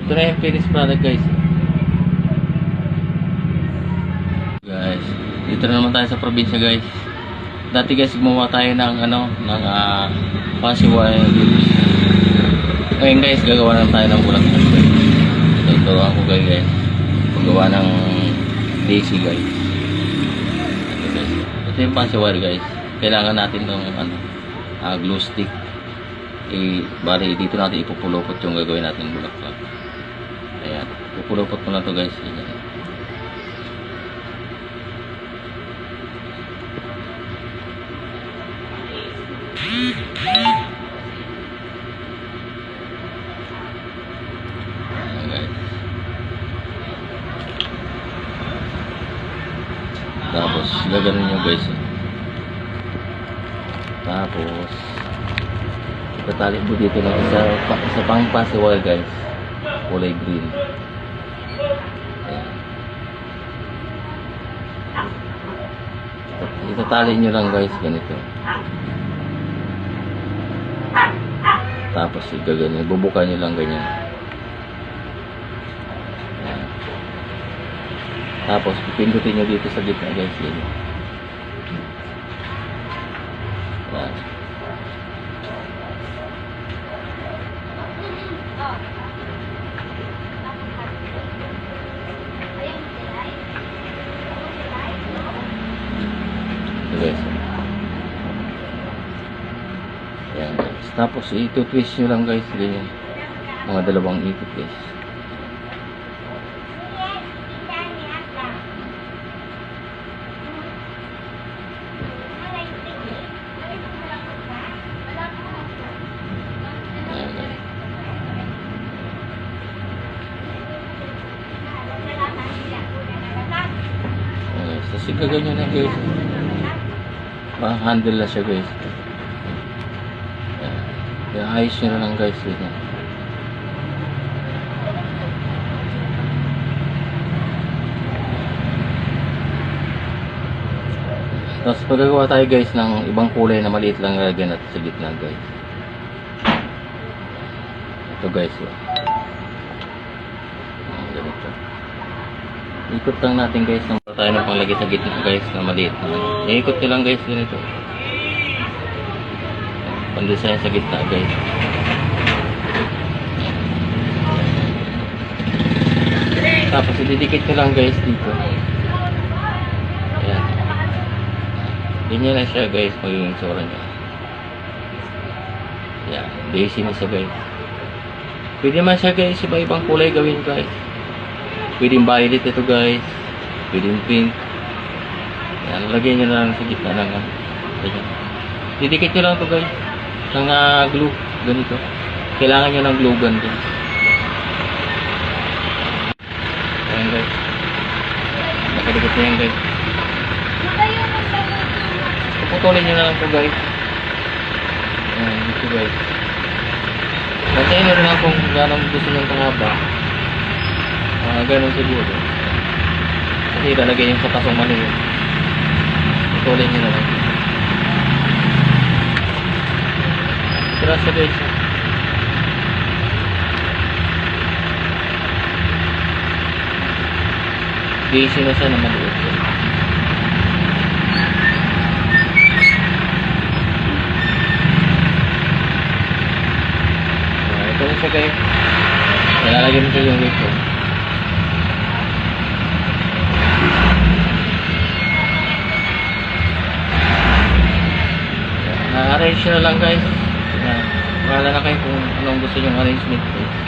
Ito na yung finished product guys. Guys, dito na naman tayo sa probinsya guys. Dati guys, gumawa tayo ng fuzzy wire. Ngayon guys, gagawa na tayo ng bulaklak guys. Ito ako guys. Paggawa ng daisy guys. Ito guys. Ito yung fuzzy wire guys. Kailangan natin ng glue stick. Bali dito natin ipupulupot yung gagawin natin bulaklak. Ayan, pupulupot mo na to guys. Ayan. Guys. Tapos gaganon nyo guys. Tapos tatali mo dito ng isa pang fuzzy wire guys, kulay green. Ayan. Itatali nyo lang guys ganito. Tapos gaganyan, bubukan nyo lang ganyan. Ayan. Tapos pipindutin nyo dito sa gitna guys. Ayan. Ayan. Guys. Ayan guys. Tapos ito-twist nyo lang guys. Ganyan. Mga dalawang ikot guys. Ayan guys. Ayan guys. Tapos ganyan na guys. Handle na siya guys. Kaya ayos nyo na lang guys. Tapos pagagawa tayo guys ng ibang kulay na maliit lang lagyan natin sa gitna guys. Ito guys. Ganito. Ikot lang natin guys. Tayo ng panglagay sa gitna guys na maliit. Ikot nyo lang guys ganito. Pandesign sa gitna guys. Tapos ididikit nyo lang guys dito. Ayan. Ganyan na siya guys magiging sura nyo. Ayan. Daisy na siya guys. Pwede man siya guys iba-ibang kulay gawin guys. Pwedeng violet ito guys. Pwedeng pink. Ayan. Lagyan nyo na lang sa gitna ng ayan. Didikit nyo lang ito guys ng glue ganito. Kailangan nyo ng glue gun guys. Ayan guys. Nakadikit na yan guys. Puputulin nyo na lang ito guys. Ayan dito guys. Bantayin nyo rin lang kung gano'ng gusto nyo kahaba. Gano'n siguro. Kasi ilalagay yung sa pasong mali yun. Putulin nyo na lang. Terasa guys. Daisy na siya na maliit. Ito na siya guys. Ilalagay mo siya yung rito. Arrange na lang guys. Wala na kayo kung anong gusto yung arrangement guys.